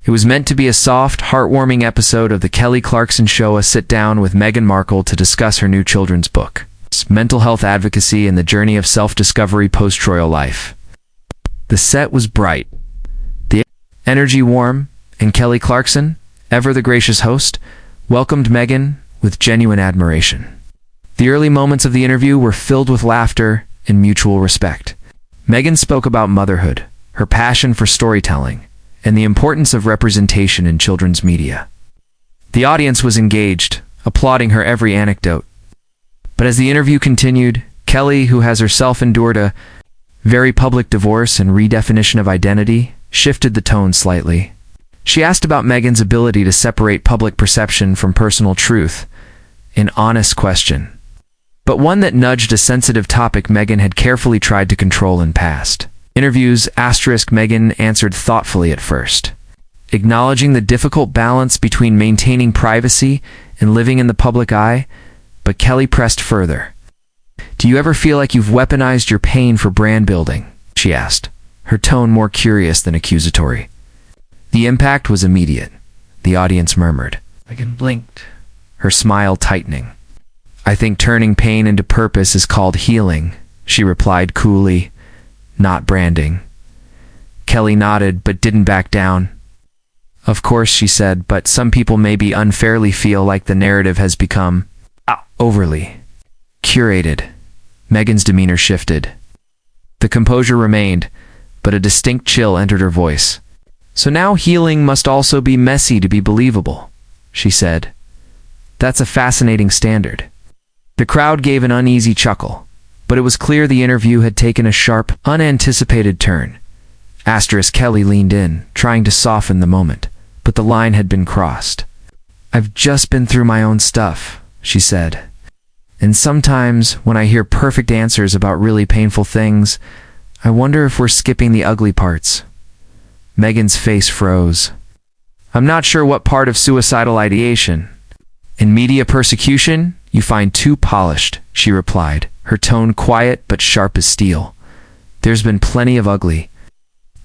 It was meant to be a soft, heartwarming episode of the Kelly Clarkson Show, a sit-down with Meghan Markle to discuss her new children's book, mental health advocacy and the journey of self-discovery post-royal life. The set was bright, the energy warm, and Kelly Clarkson, ever the gracious host, welcomed Meghan with genuine admiration. The early moments of the interview were filled with laughter and mutual respect. Meghan spoke about motherhood, her passion for storytelling, and the importance of representation in children's media. The audience was engaged, applauding her every anecdote. But as the interview continued, Kelly, who has herself endured a very public divorce and redefinition of identity, shifted the tone slightly. She asked about Meghan's ability to separate public perception from personal truth, an honest question, but one that nudged a sensitive topic Meghan had carefully tried to control in past interviews. Meghan answered thoughtfully at first, acknowledging the difficult balance between maintaining privacy and living in the public eye, but Kelly pressed further. "Do you ever feel like you've weaponized your pain for brand building?" she asked, her tone more curious than accusatory. The impact was immediate. The audience murmured. Meghan blinked, her smile tightening. "I think turning pain into purpose is called healing," she replied coolly, "not branding." Kelly nodded but didn't back down. "Of course," she said, "but some people maybe unfairly feel like the narrative has become overly curated." Meghan's demeanor shifted. The composure remained, but a distinct chill entered her voice. "So now healing must also be messy to be believable," she said. "That's a fascinating standard." The crowd gave an uneasy chuckle, but it was clear the interview had taken a sharp, unanticipated turn. Kelly leaned in, trying to soften the moment, but the line had been crossed. "I've just been through my own stuff," she said. "And sometimes, when I hear perfect answers about really painful things, I wonder if we're skipping the ugly parts." Meghan's face froze. "I'm not sure what part of suicidal ideation and media persecution you find too polished," she replied, her tone quiet but sharp as steel. "There's been plenty of ugly."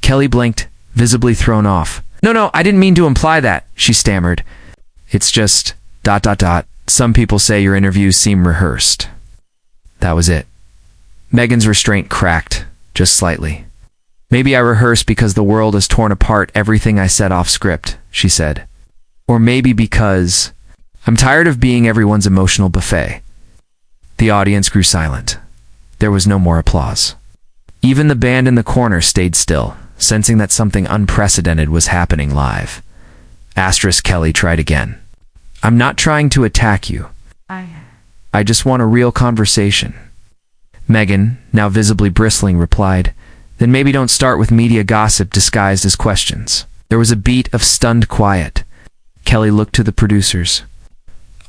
Kelly blinked, visibly thrown off. No, I didn't mean to imply that," she stammered. "It's just... some people say your interviews seem rehearsed." That was it. Meghan's restraint cracked, just slightly. "Maybe I rehearse because the world has torn apart everything I said off script," she said. "Or maybe because I'm tired of being everyone's emotional buffet." The audience grew silent. There was no more applause. Even the band in the corner stayed still, sensing that something unprecedented was happening live. Kelly tried again. "I'm not trying to attack you. I just want a real conversation." Meghan, now visibly bristling, replied, "Then maybe don't start with media gossip disguised as questions." There was a beat of stunned quiet. Kelly looked to the producers.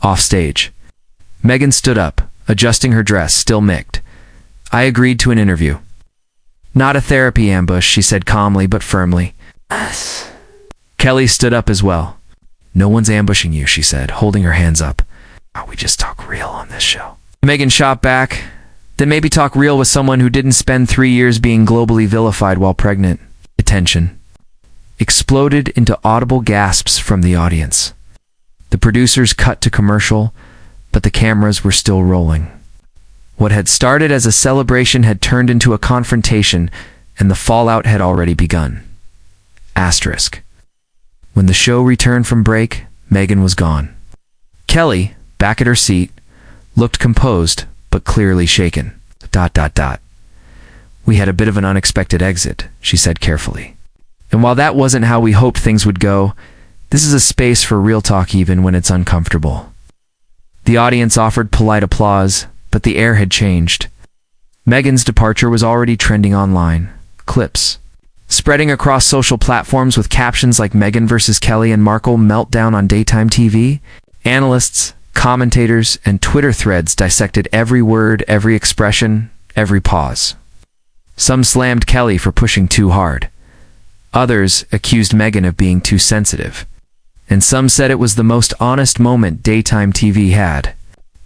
Offstage, Meghan stood up, adjusting her dress, still micked. "I agreed to an interview." "Not a therapy ambush," she said calmly but firmly. Kelly stood up as well. "No one's ambushing you," she said, holding her hands up. "We just talk real on this show." Meghan shot back. "Then maybe talk real with someone who didn't spend 3 years being globally vilified while pregnant." Attention exploded into audible gasps from the audience. The producers cut to commercial, but the cameras were still rolling. What had started as a celebration had turned into a confrontation, and the fallout had already begun. When the show returned from break, Meghan was gone. Kelly, back at her seat, looked composed, but clearly shaken. "We had a bit of an unexpected exit," she said carefully. "And while that wasn't how we hoped things would go, this is a space for real talk even when it's uncomfortable." The audience offered polite applause, but the air had changed. Meghan's departure was already trending online. Clips spreading across social platforms with captions like "Meghan versus Kelly and Markle meltdown on daytime TV." Analysts, commentators, and Twitter threads dissected every word, every expression, every pause. Some slammed Kelly for pushing too hard. Others accused Meghan of being too sensitive. And some said it was the most honest moment daytime TV had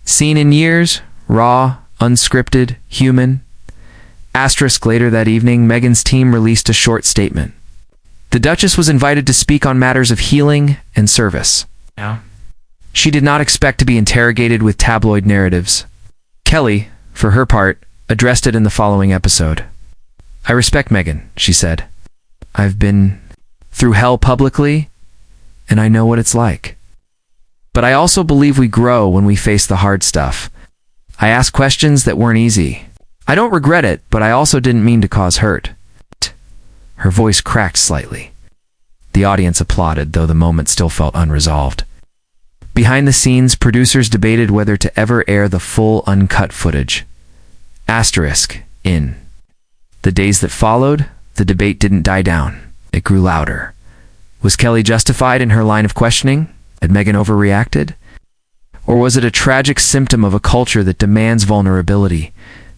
seen in years, raw, unscripted, human. Later that evening, Meghan's team released a short statement. The Duchess was invited to speak on matters of healing and service. Yeah. She did not expect to be interrogated with tabloid narratives. Kelly, for her part, addressed it in the following episode. "I respect Meghan," she said. "I've been through hell publicly, and I know what it's like. But I also believe we grow when we face the hard stuff. I asked questions that weren't easy. I don't regret it, but I also didn't mean to cause hurt." Her voice cracked slightly. The audience applauded, though the moment still felt unresolved. Behind the scenes, producers debated whether to ever air the full uncut footage. In the days that followed, the debate didn't die down. It grew louder. Was Kelly justified in her line of questioning? Had Meghan overreacted? Or was it a tragic symptom of a culture that demands vulnerability,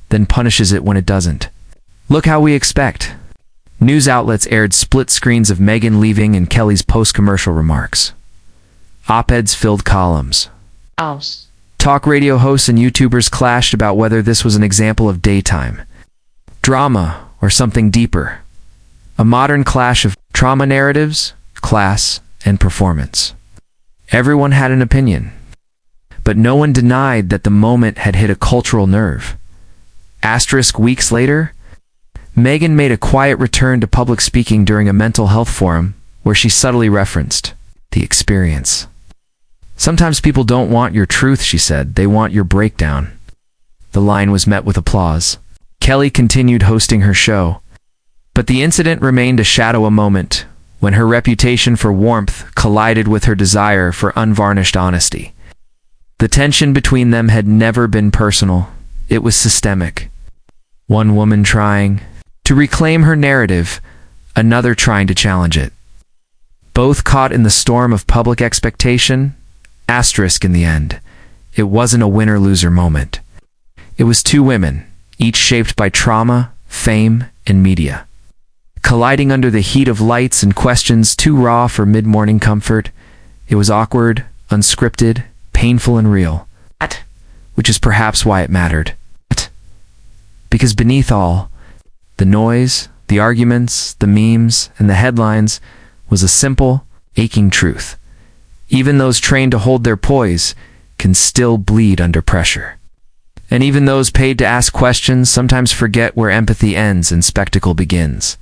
then punishes it when it doesn't? Look how we expect. News outlets aired split screens of Meghan leaving and Kelly's post-commercial remarks. Op-eds filled columns. Talk radio hosts and YouTubers clashed about whether this was an example of daytime drama or something deeper. A modern clash of trauma narratives, class, and performance. Everyone had an opinion, but no one denied that the moment had hit a cultural nerve. Weeks later, Meghan made a quiet return to public speaking during a mental health forum where she subtly referenced the experience. "Sometimes people don't want your truth," she said. "They want your breakdown." The line was met with applause. Kelly continued hosting her show, but the incident remained a shadow a moment when her reputation for warmth collided with her desire for unvarnished honesty. The tension between them had never been personal. It was systemic. One woman trying to reclaim her narrative, another trying to challenge it. Both caught in the storm of public expectation. In the end, it wasn't a winner-loser moment. It was two women, each shaped by trauma, fame, and media, colliding under the heat of lights and questions too raw for mid-morning comfort. It was awkward, unscripted, painful, and real. Which is perhaps why it mattered. Because beneath all, the noise, the arguments, the memes, and the headlines was a simple, aching truth. Even those trained to hold their poise can still bleed under pressure. And even those paid to ask questions sometimes forget where empathy ends and spectacle begins.